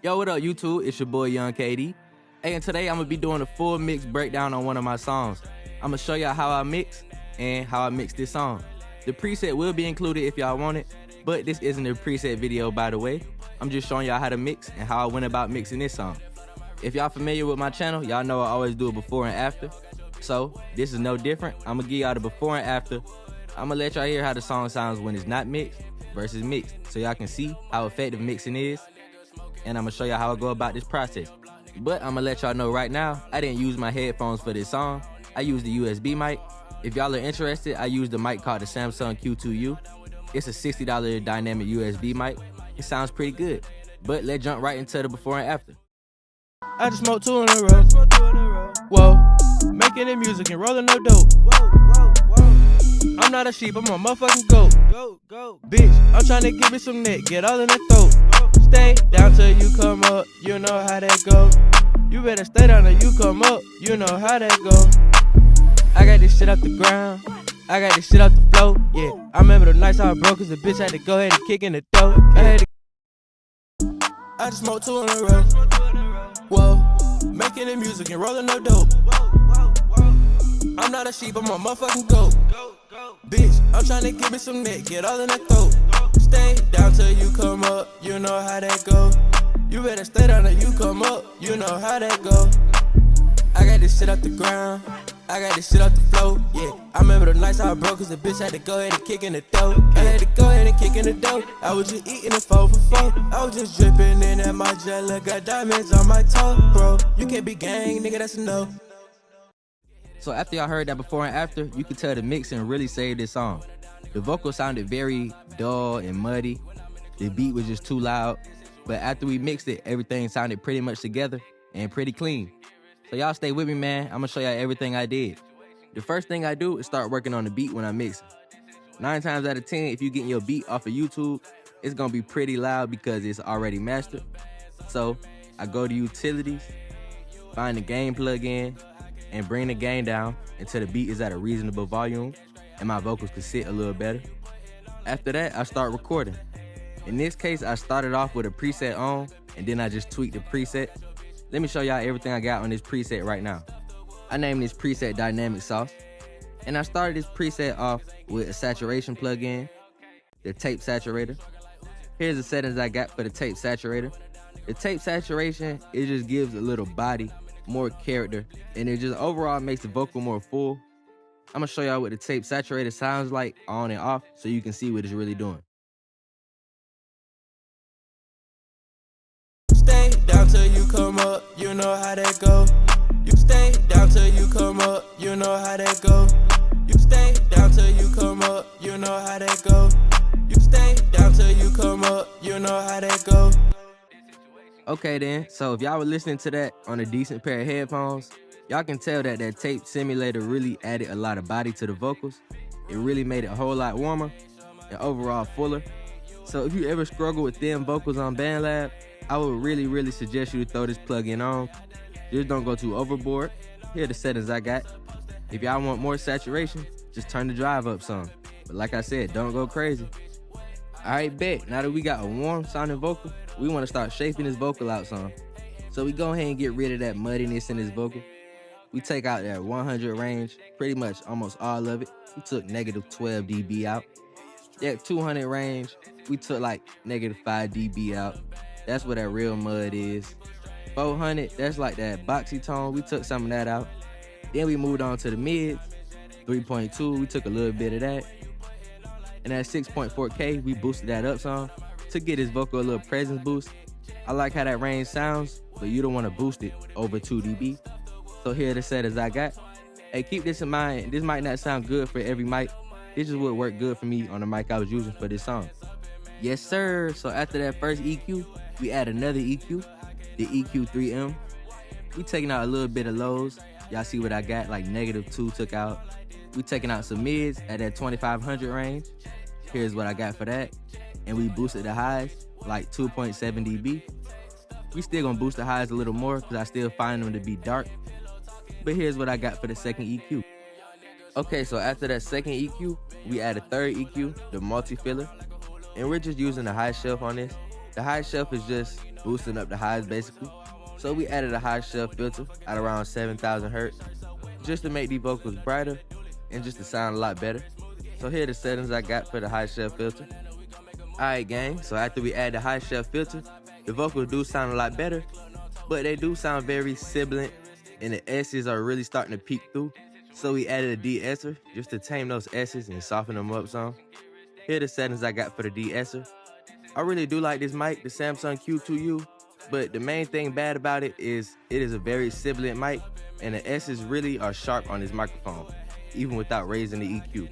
Yo, what up, YouTube? It's your boy, Young KD. Hey, and today I'm gonna be doing a full mix breakdown on one of my songs. I'm gonna show y'all how I mix and how I mix this song. The preset will be included if y'all want it, but this isn't a preset video, by the way. I'm just showing y'all how to mix and how I went about mixing this song. If y'all familiar with my channel, y'all know I always do a before and after. So this is no different. I'm gonna give y'all the before and after. I'm gonna let y'all hear how the song sounds when it's not mixed versus mixed, so y'all can see how effective mixing is. And I'm gonna show y'all how I go about this process. But I'm gonna let y'all know right now, I didn't use my headphones for this song. I used the USB mic. If y'all are interested, I used the mic called the Samsung Q2U. It's a $60 dynamic USB mic. It sounds pretty good. But let's jump right into the before and after. I just smoked 2 in a row. Whoa, making the music and rolling no dope. I'm not a sheep, I'm a motherfucking goat. Bitch, I'm trying to give it some neck, get all in the throat. Stay down till you come up, you know how that go. You better stay down till you come up, you know how that go. I got this shit off the ground, I got this shit off the floor, yeah. I remember the nights I broke, cause the bitch had to go ahead and kick in the door. I just smoked 2 in a row. Whoa, making the music and rolling no dope. I'm not a sheep, I'm a motherfucking goat. Bitch, I'm trying to give it some neck, get all in the throat. Stay down till you come up, you know how that go. You better stay down till you come up, you know how that go. I got this shit off the ground, I got this shit off the floor, yeah. I remember the nights I broke, cause the bitch had to go ahead and kick in the door. I had to go ahead and kick in the door. I was just eating a 4 for 4. I was just dripping in at my jelly, got diamonds on my toe, bro. You can't be gang, nigga, that's a no. So after y'all heard that before and after, you can tell the mixing really saved this song. The vocal sounded very dull and muddy. The beat was just too loud. But after we mixed it, everything sounded pretty much together and pretty clean. So y'all stay with me, man. I'm gonna show y'all everything I did. The first thing I do is start working on the beat when I mix it. 9 times out of 10, if you getting your beat off of YouTube, it's gonna be pretty loud because it's already mastered. So I go to utilities, find the gain plugin, and bring the gain down until the beat is at a reasonable volume and my vocals can sit a little better. After that, I start recording. In this case, I started off with a preset on and then I just tweaked the preset. Let me show y'all everything I got on this preset right now. I named this preset Dynamic Sauce. And I started this preset off with a saturation plugin, the tape saturator. Here's the settings I got for the tape saturator. The tape saturation, it just gives a little body, more character, and it just overall makes the vocal more full. I'm gonna show y'all what the tape saturator sounds like on and off so you can see what it's really doing. Stay down till you come up, you know how that go. You stay down till you come up, you know how that go. You stay down till you come up, you know how that go. You stay down till you come up, you know how that go. Okay then, so if y'all were listening to that on a decent pair of headphones, y'all can tell that that tape simulator really added a lot of body to the vocals. It really made it a whole lot warmer and overall fuller. So if you ever struggle with thin vocals on Bandlab, I would really suggest you to throw this plugin on. Just don't go too overboard. Here are the settings I got. If y'all want more saturation, just turn the drive up some. But like I said, don't go crazy. Alright, bet. Now that we got a warm sounding vocal, we want to start shaping this vocal out some. So we go ahead and get rid of that muddiness in this vocal. We take out that 100 range, pretty much almost all of it. We took -12 dB out. That 200 range, we took like -5 dB out. That's where that real mud is. 400, that's like that boxy tone. We took some of that out. Then we moved on to the mids. 3.2, we took a little bit of that. And at 6.4K, we boosted that up some to get his vocal a little presence boost. I like how that range sounds, but you don't want to boost it over 2 dB. So here are the settings I got. Hey, keep this in mind. This might not sound good for every mic. This just would work good for me on the mic I was using for this song. Yes, sir. So after that first EQ, we add another EQ, the EQ3M. We taking out a little bit of lows. Y'all see what I got, like -2 took out. We taking out some mids at that 2500 range. Here's what I got for that. And we boosted the highs, like 2.7 dB. We still gonna boost the highs a little more because I still find them to be dark. But here's what I got for the second EQ. Okay, so after that second EQ, we add a third EQ, the multi-filler. And we're just using the high shelf on this. The high shelf is just boosting up the highs basically. So we added a high shelf filter at around 7,000 hertz just to make these vocals brighter and just to sound a lot better. So here are the settings I got for the high shelf filter. Alright gang, so after we add the high shelf filter, the vocals do sound a lot better, but they do sound very sibilant and the S's are really starting to peek through. So we added a de-esser just to tame those S's and soften them up some. Here are the settings I got for the de-esser. I really do like this mic, the Samsung Q2U, but the main thing bad about it is a very sibilant mic and the S's really are sharp on this microphone, even without raising the EQ.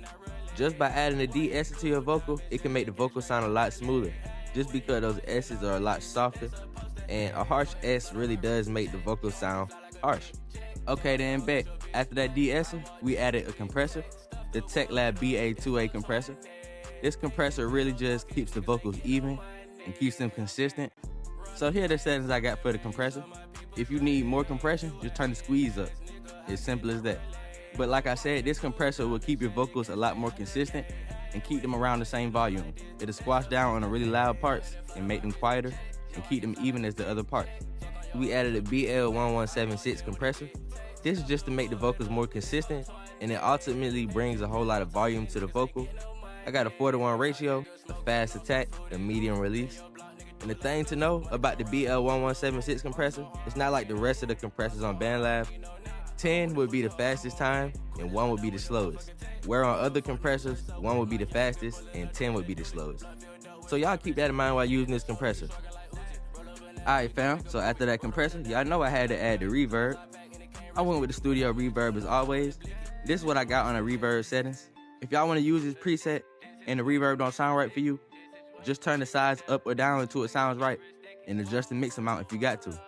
Just by adding a de-esser to your vocal, it can make the vocal sound a lot smoother, just because those S's are a lot softer, and a harsh S really does make the vocal sound harsh. Okay then, bet. After that de-esser, we added a compressor, the TechLab BA2A compressor. This compressor really just keeps the vocals even and keeps them consistent. So here are the settings I got for the compressor. If you need more compression, just turn the squeeze up. It's simple as that. But like I said, this compressor will keep your vocals a lot more consistent and keep them around the same volume. It'll squash down on the really loud parts and make them quieter and keep them even as the other parts. We added a BL1176 compressor. This is just to make the vocals more consistent, and it ultimately brings a whole lot of volume to the vocal. I got a 4:1 ratio, a fast attack, a medium release. And the thing to know about the BL1176 compressor, it's not like the rest of the compressors on Bandlab. 10 would be the fastest time and 1 would be the slowest. Where on other compressors, 1 would be the fastest and 10 would be the slowest. So y'all keep that in mind while using this compressor. Alright fam, so after that compressor, y'all know I had to add the reverb. I went with the studio reverb as always. This is what I got on the reverb settings. If y'all want to use this preset and the reverb don't sound right for you, just turn the size up or down until it sounds right and adjust the mix amount if you got to.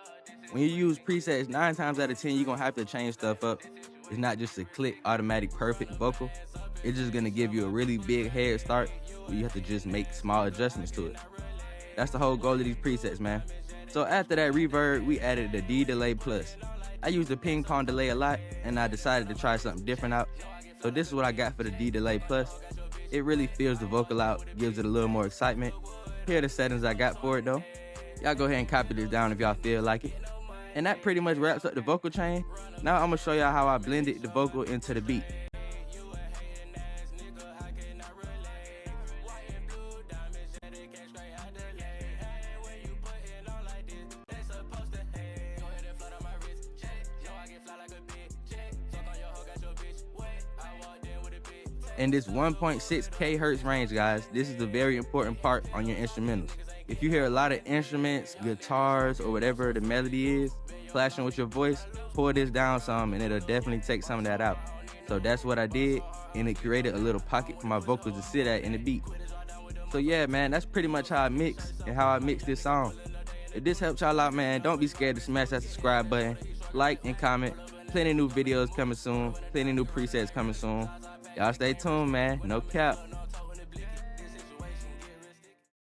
When you use presets, 9 times out of 10, you're gonna have to change stuff up. It's not just a click, automatic, perfect vocal. It's just gonna give you a really big head start where you have to just make small adjustments to it. That's the whole goal of these presets, man. So after that reverb, we added the D-Delay Plus. I use the ping pong delay a lot, and I decided to try something different out. So this is what I got for the D-Delay Plus. It really fills the vocal out, gives it a little more excitement. Here are the settings I got for it though. Y'all go ahead and copy this down if y'all feel like it. And that pretty much wraps up the vocal chain. Now I'm gonna show y'all how I blended the vocal into the beat. In this 1.6 kHz range, guys, this is a very important part on your instrumentals. If you hear a lot of instruments, guitars, or whatever the melody is, clashing with your voice, pull this down some and it'll definitely take some of that out. So that's what I did, and it created a little pocket for my vocals to sit at in the beat. So yeah, man, that's pretty much how I mix and how I mix this song. If this helped y'all out, man, don't be scared to smash that subscribe button, like and comment. Plenty new videos coming soon, plenty new presets coming soon. Y'all stay tuned, man. No cap.